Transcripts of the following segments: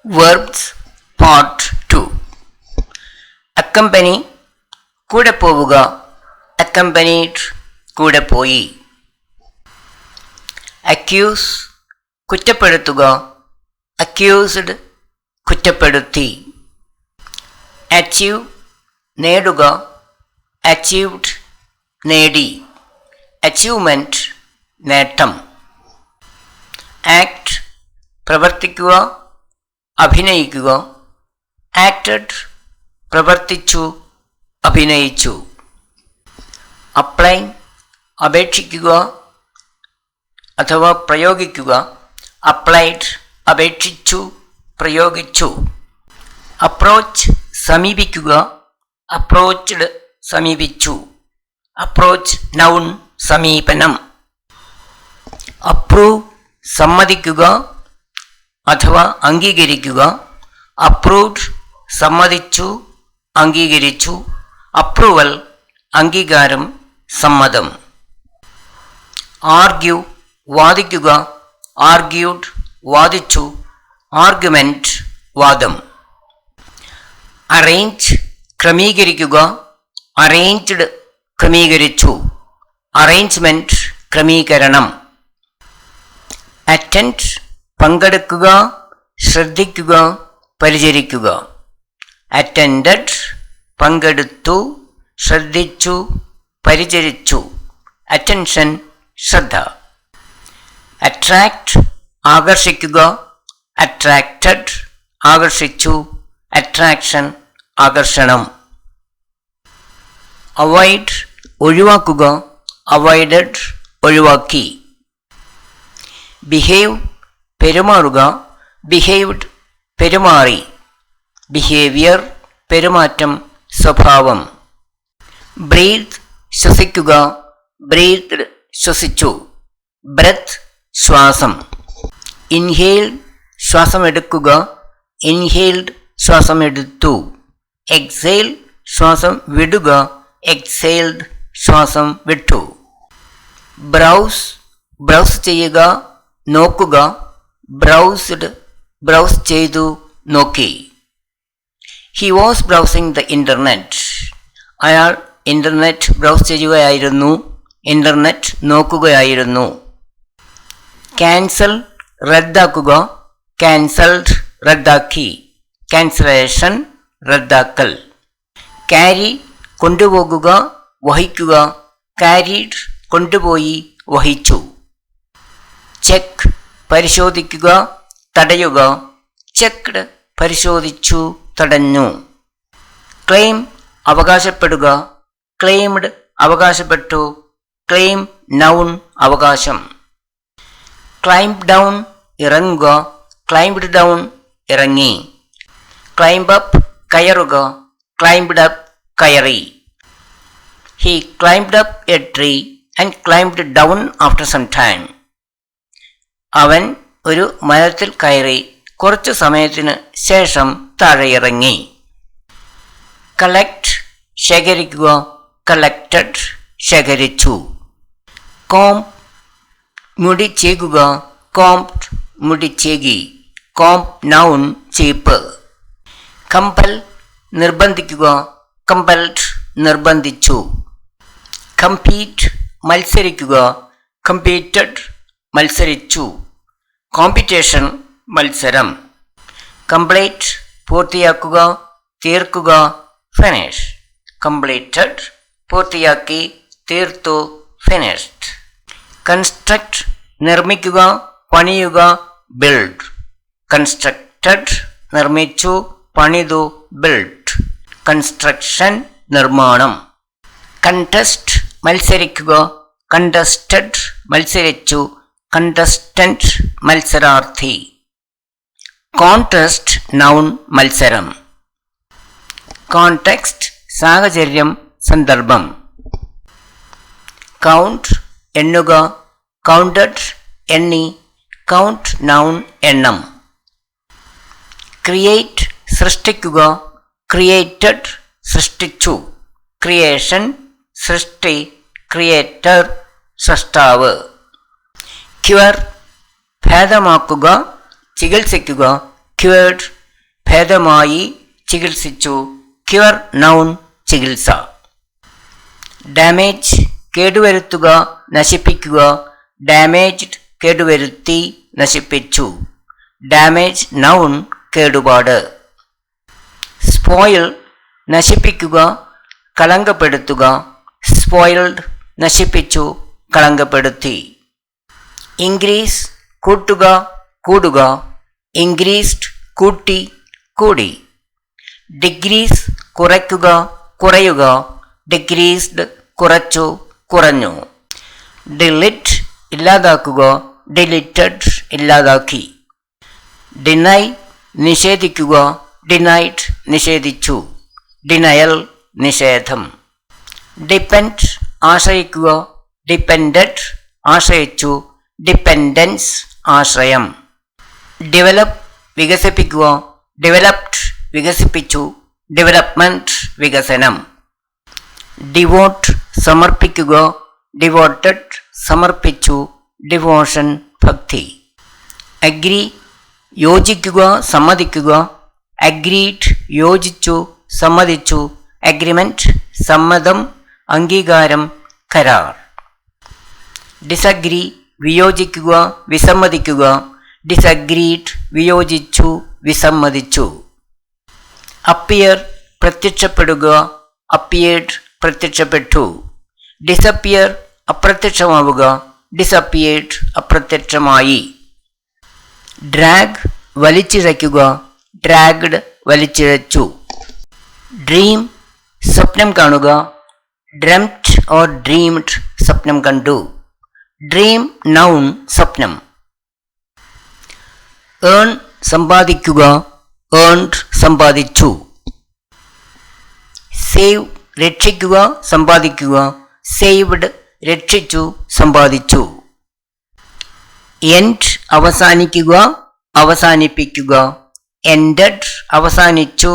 Verbs Part 2. Accompany കൂടെ പോവുക, accompanied കൂടെ പോയി. Accuse കുറ്റപ്പെടുത്തുക, accused കുറ്റപ്പെടുത്തി. Achieve നേടുക, achieved നേടി. Achievement നേട്ടം. Act പ്രവർത്തിക്കുക, അഭിനയിക്കുക, acted പ്രവർത്തിച്ചു, അഭിനയിച്ചു. Apply അപേക്ഷിക്കുക അഥവാ പ്രയോഗിക്കുക, applied അപേക്ഷിച്ചു, പ്രയോഗിച്ചു. Approach സമീപിക്കുക, approached സമീപിച്ചു. Approach noun സമീപനം. Approve സമ്മതിക്കുക അഥവാ അംഗീകരിക്കുക, approved സമ്മതിച്ചു, അംഗീകരിച്ചു. Approval അംഗീകാരം, സമ്മതം. Argue വാദിക്കുക, argued വാദിച്ചു, argument വാദം. Arrange ക്രമീകരിക്കുക, arranged ക്രമീകരിച്ചു, arrangement ക്രമീകരണം. Attend പങ്കെടുക്കുക, ശ്രദ്ധിക്കുക, പരിചരിക്കുക. Attended പങ്കെടുത്തു, ശ്രദ്ധിച്ചു, പരിചരിച്ചു. Attention ശ്രദ്ധ. Attract ആകർഷിക്കുക, attracted ആകർഷിച്ചു, attraction ആകർഷണം. Avoid ഒഴിവാക്കുക, avoided ഒഴിവാക്കി. Behave പെരുമാറുക, behaved പെരുമാറി. Behavior പെരുമാറ്റം, സ്വഭാവം. Breathe ശ്വസിക്കുക, breathed ശ്വസിച്ചു. Breath ശ്വാസം. Inhale ശ്വാസം എടുക്കുക, inhaled ശ്വാസം എടുത്തു. Exhale ശ്വാസം വിടുക, exhaled ശ്വാസം വിട്ടു. Browse ബ്രൗസ് ചെയ്യുക, നോക്കുക, browsed ബ്രൗസ് ചെയ്തു, നോക്കി. He was browsing the internet. അയാൾ ഇൻ്റർനെറ്റ് ബ്രൗസ് ചെയ്യുകയായിരുന്നു, ഇൻ്റർനെറ്റ് നോക്കുകയായിരുന്നു. Cancel റദ്ദാക്കുക, cancelled റദ്ദാക്കി. Cancellation റദ്ദാക്കൽ. Carry കൊണ്ടുപോകുക, വഹിക്കുക, carried കൊണ്ടുപോയി, വഹിച്ചു. ചെക്ക് പരിശോധിക്കുക, തടയുക, ചെക്ക്ഡ് പരിശോധിച്ചു, തടഞ്ഞു. ക്ലെയിം അവകാശപ്പെടുക, ക്ലെയിംഡ് അവകാശപ്പെട്ടു, ക്ലെയിം നൗൺ അവകാശം. ക്ലൈംബ് ഡൗൺ ഇറങ്ങുക, ക്ലൈംബ്ഡ് ഡൗൺ ഇറങ്ങി. ക്ലൈംബ് അപ്പ് കയറുക, ക്ലൈംബ്ഡ് അപ്പ് കയറി. He climbed up a tree and climbed down after some time. അവൻ ഒരു മരത്തിൽ കയറി കുറച്ചു സമയത്തിന് ശേഷം താഴെ ഇറങ്ങി. കളക്ട് ശേഖരിക്കുക, കളക്റ്റഡ് ശേഖരിച്ചു. കോംബ് മുടി ചേകുക, കോംബ്ഡ് മുടി ചേകി. കോംബ് നൗൺ ചീപ്പ്. കമ്പൽ നിർബന്ധിക്കുക, കമ്പൽഡ് നിർബന്ധിച്ചു. കമ്പീറ്റ് മത്സരിക്കുക, കമ്പീറ്റഡ് മത്സരിച്ചു. കോമ്പറ്റീഷൻ മത്സരം. കംപ്ലീറ്റ് പൂർത്തിയാക്കുക, തീർക്കുക, ഫിനിഷ്. കംപ്ലീറ്റഡ് പൂർത്തിയാക്കി, തീർത്തു, ഫിനിഷ്ഡ്. കൺസ്ട്രക്ട് നിർമ്മിക്കുക, പണിയുക, ബിൽഡ്. കൺസ്ട്രക്റ്റഡ് നിർമ്മിച്ചു, പണിതു, ബിൽഡ്. കൺസ്ട്രക്ഷൻ നിർമ്മാണം. കണ്ടസ്റ്റ് മത്സരിക്കുക, കണ്ടസ്റ്റഡ് മത്സരിച്ചു, കണ്ടസ്റ്റന്റ് മത്സരാർത്ഥി. കോൺടെസ്റ്റ് നൗൺ മത്സരം. കോണ്ടെക്സ്റ്റ് സാഹചര്യം, സന്ദർഭം. കൗണ്ട് എണ്ണുക, കൗണ്ടഡ് എണ്ണി, കൗണ്ട് നൗൺ എണ്ണം. ക്രിയേറ്റ് സൃഷ്ടിക്കുക, ക്രിയേറ്റഡ് സൃഷ്ടിച്ചു. ക്രിയേഷൻ സൃഷ്ടി, ക്രിയേറ്റർ സൃഷ്ടാവ്. ക്യൂർ ഭേദമാക്കുക, ചികിത്സിക്കുക, ക്യൂർഡ് ഭേദമായി, ചികിത്സിച്ചു. ക്യൂർ നൗൺ ചികിത്സ. ഡാമേജ് കേടുവരുത്തുക, നശിപ്പിക്കുക. ഡാമേജ്ഡ് കേടുവരുത്തി, നശിപ്പിച്ചു. ഡാമേജ് നൗൺ കേടുപാട്. സ്പോയിൽ നശിപ്പിക്കുക, കളങ്കപ്പെടുത്തുക. സ്പോയിൽഡ് നശിപ്പിച്ചു, കളങ്കപ്പെടുത്തി. ഇൻക്രീസ് കൂട്ടുക, കൂടുക. ഇൻക്രീസ്ഡ് കൂട്ടി, കൂടി. ഡിക്രീസ് കുറയ്ക്കുക, കുറയുക. ഡിക്രീസ്ഡ് കുറച്ചു, കുറഞ്ഞു. ഡിലിറ്റ് ഇല്ലാതാക്കുക, ഡിലിറ്റഡ് ഇല്ലാതാക്കി. ഡിനൈ നിഷേധിക്കുക, ഡിനൈഡ് നിഷേധിച്ചു. ഡിനയൽ നിഷേധം. ഡിപ്പെൻഡ് ആശ്രയിക്കുക, ഡിപ്പെൻഡഡ് ആശ്രയിച്ചു. ഡിപ്പെൻഡൻസ് ആശ്രയം. ഡെവലപ്പ് വികസിപ്പിക്കുക, ഡെവലപ്ഡ് വികസിപ്പിച്ചു. ഡെവലപ്മെൻറ്റ് വികസനം. ഡിവോട്ട് സമർപ്പിക്കുക, ഡിവോട്ടഡ് സമർപ്പിച്ചു. ഡിവോഷൻ ഭക്തി. അഗ്രി യോജിക്കുക, സമ്മതിക്കുക. അഗ്രീഡ് യോജിച്ചു, സമ്മതിച്ചു. അഗ്രിമെൻറ്റ് സമ്മതം, അംഗീകാരം, കരാർ. ഡിസഗ്രി വിയോജിക്കുക, വിസമ്മതിക്കുക. ഡിസഗ്രീഡ് വിയോജിച്ചു, വിസമ്മതിച്ചു. അപ്പിയർ പ്രത്യക്ഷപ്പെടുക, അപ്പിയേർഡ് പ്രത്യക്ഷപ്പെട്ടു. ഡിസപ്പിയർ അപ്രത്യക്ഷമാവുക. ഡിസപ്പിയേർഡ് അപ്രത്യക്ഷമായി. ഡ്രാഗ് വലിച്ചിഴയ്ക്കുക, ഡ്രാഗ്ഡ് വലിച്ചിഴച്ചു. ഡ്രീം സ്വപ്നം കാണുക. ഡ്രെംറ്റ് ഓർ ഡ്രീംഡ് സ്വപ്നം കണ്ടു. ഡ്രീം നൗൺ സ്വപ്നം. ഏൺ സമ്പാദിക്കുക, ഏൺഡ് സമ്പാദിച്ചു. സേവ് രക്ഷിക്കുക, സമ്പാദിക്കുക. സേവ്ഡ് രക്ഷിച്ചു, സമ്പാദിച്ചു. എൻഡ് അവസാനിക്കുക, അവസാനിപ്പിക്കുക. എൻഡഡ് അവസാനിച്ചു,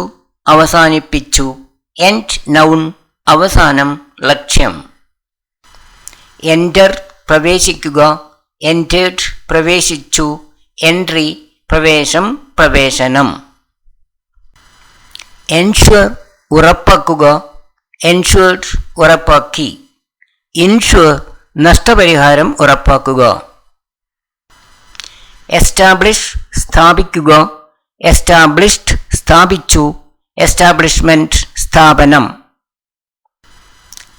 അവസാനിപ്പിച്ചു. എൻഡ് നൗൺ അവസാനം, ലക്ഷ്യം. എൻറ്റർ പ്രവേശിക്കുക, എൻറ്റേർഡ് പ്രവേശിച്ചു. എൻട്രി പ്രവേശം, പ്രവേശനം. എൻഷുർ ഉറപ്പാക്കുക, എൻഷുർഡ് ഉറപ്പാക്കി. ഇൻഷുർ നഷ്ടപരിഹാരം ഉറപ്പാക്കുക. എസ്റ്റാബ്ലിഷ് സ്ഥാപിക്കുക, എസ്റ്റാബ്ലിഷ്ഡ് സ്ഥാപിച്ചു. എസ്റ്റാബ്ലിഷ്മെൻറ്റ് സ്ഥാപനം.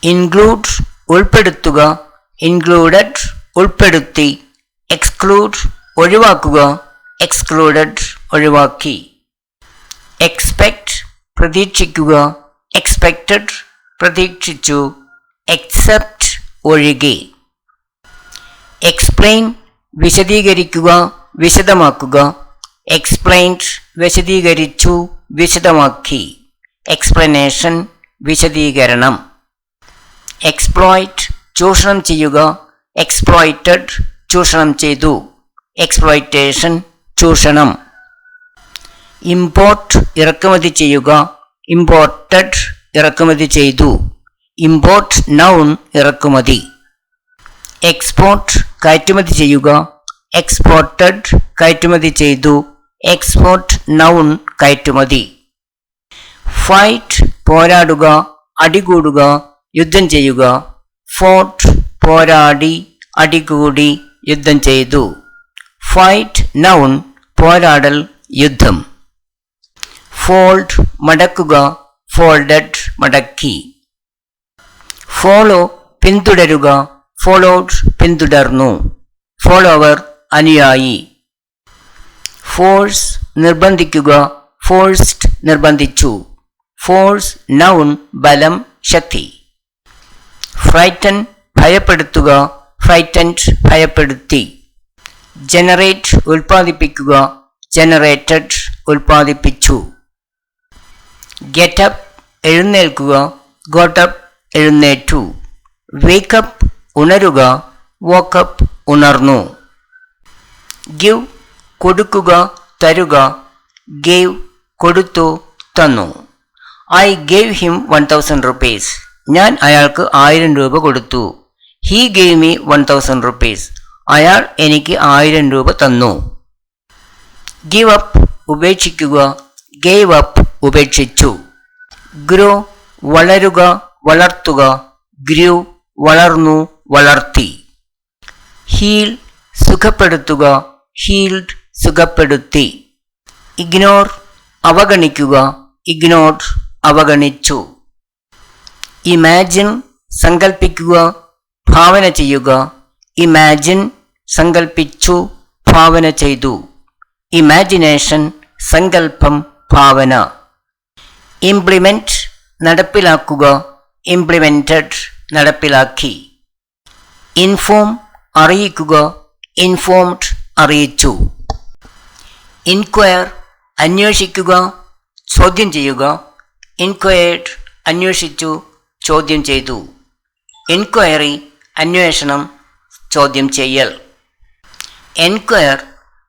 ഇൻക്ലൂഡ് ഉൾപ്പെടുത്തുക, ഇൻക്ലൂഡഡ് ഉൾപ്പെടുത്തി. എക്സ്ക്ലൂഡ് ഒഴിവാക്കുക, എക്സ്ക്ലൂഡഡ് ഒഴിവാക്കി. എക്സ്പെക്റ്റ് പ്രതീക്ഷിക്കുക, എക്സ്പെക്റ്റഡ് പ്രതീക്ഷിച്ചു. എക്സെപ്റ്റ് ഒഴികെ. എക്സ്പ്ലെയിൻ വിശദീകരിക്കുക, വിശദമാക്കുക. എക്സ്പ്ലെയിൻഡ് വിശദീകരിച്ചു, വിശദമാക്കി. എക്സ്പ്ലനേഷൻ വിശദീകരണം. എക്സ്പ്ലോയിറ്റ് ചൂഷണം ചെയ്യുക, എക്സ്പ്ലോയിറ്റഡ് ചൂഷണം ചെയ്തു. എക്സ്പ്ലോയിറ്റേഷൻ ചൂഷണം. ഇമ്പോർട്ട് ഇറക്കുമതി ചെയ്യുക, ഇമ്പോർട്ടഡ് ഇറക്കുമതി ചെയ്തു. ഇമ്പോർട്ട് നൗൺ ഇറക്കുമതി. എക്സ്പോർട്ട് കയറ്റുമതി ചെയ്യുക, എക്സ്പോർട്ടഡ് കയറ്റുമതി ചെയ്തു. എക്സ്പോർട്ട് നൗൺ കയറ്റുമതി. ഫൈറ്റ് പോരാടുക, അടികൂടുക, യുദ്ധം ചെയ്യുക. ഫോർട്ട് പോരാടി, അടികൂടി, യുദ്ധം ചെയ്തു. ഫൈറ്റ് നൗൺ പോരാടൽ, യുദ്ധം. ഫോൾഡ് മടക്കുക, ഫോൾഡഡ് മടക്കി. ഫോളോ പിന്തുടരുക, ഫോളോഡ് പിന്തുടർന്നു. ഫോളോവർ അനുയായി. ഫോഴ്സ് നിർബന്ധിക്കുക, ഫോഴ്സ്ഡ് നിർബന്ധിച്ചു. ഫോഴ്സ് നൗൺ ബലം, ശക്തി. ഫ്രൈറ്റൻ ഭയപ്പെടുത്തുക, ഫ്രൈറ്റൻഡ് ഭയപ്പെടുത്തി. ജനറേറ്റ് ഉൽപ്പാദിപ്പിക്കുക, ജനറേറ്റഡ് ഉൽപ്പാദിപ്പിച്ചു. ഗെറ്റപ്പ് എഴുന്നേൽക്കുക, ഗോട്ടപ്പ് എഴുന്നേറ്റു. വേക്കപ്പ് ഉണരുക, വോക്കപ്പ് ഉണർന്നു. ഗിവ് കൊടുക്കുക, തരുക. ഗേവ് കൊടുത്തു, തന്നു. I gave him 1000 rupees. ഞാൻ അയാൾക്ക് 1000 രൂപ കൊടുത്തു. He gave me 1000 rupees. അയാൾ എനിക്ക് 1000 രൂപ തന്നു. ഗിവ് അപ്പ് ഉപേക്ഷിക്കുക, gave up ഉപേക്ഷിച്ചു. grow വളരുക, വളർത്തുക, grew വളർന്നു, വളർത്തി. heal സുഖപ്പെടുത്തുക, healed സുഖപ്പെടുത്തി. ignore അവഗണിക്കുക, ignored അവഗണിച്ചു. imagine സങ്കൽപ്പിക്കുക, ഭാവന ചെയ്യുക, imagine സങ്കൽപ്പിച്ചു, ഭാവന ചെയ്തു. imagination സങ്കൽപ്പം, ഭാവന. implement നടപ്പിലാക്കുക, implemented നടപ്പിലാക്കി. inform അറിയിക്കുക, informed അറിയിച്ചു. inquire അന്വേഷിക്കുക, ചോദ്യം ചെയ്യുക, inquired അന്വേഷിച്ചു, ചോദ്യം ചെയ്തു. എൻക്വയറി അന്വേഷണം, ചോദ്യം ചെയ്യൽ. എൻക്വയർ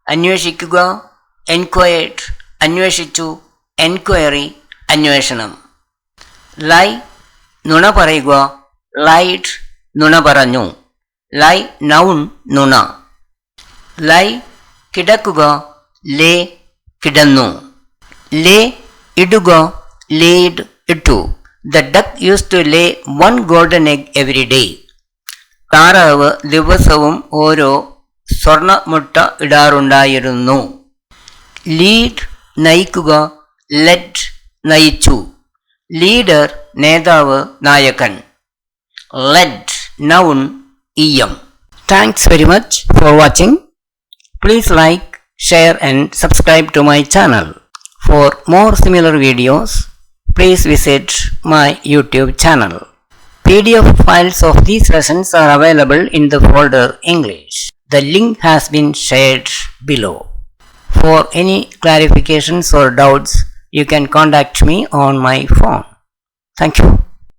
അന്വേഷിക്കുക, എൻക്വയർഡ് അന്വേഷിച്ചു, എൻക്വയറി അന്വേഷണം. ലൈ നുണ പറയുക, ലൈഡ് നുണ പറഞ്ഞു. ലൈ നൗൺ നുണ. ലൈ കിടക്കുക, ലേ കിടന്നു. ലേ ഇടുക, ലേഡ് ഇട്ടു. The duck used to lay one golden egg every day. താറാവ് ദിവസവും ഓരോ സ്വർണ്ണ മുട്ട ഇടാറുണ്ടായിരുന്നു. ലീഡ് നയിക്കുക, ലെഡ് നയിച്ചു. ലീഡർ നേതാവ്, നായകൻ. ലെഡ് നൗൺ ഇയം. Thanks very much for watching. Please like, share and subscribe to my channel. For more similar videos, please visit my YouTube channel. PDF files of these lessons are available in the folder English. The link has been shared below. For any clarifications or doubts, you can contact me on my phone. Thank you.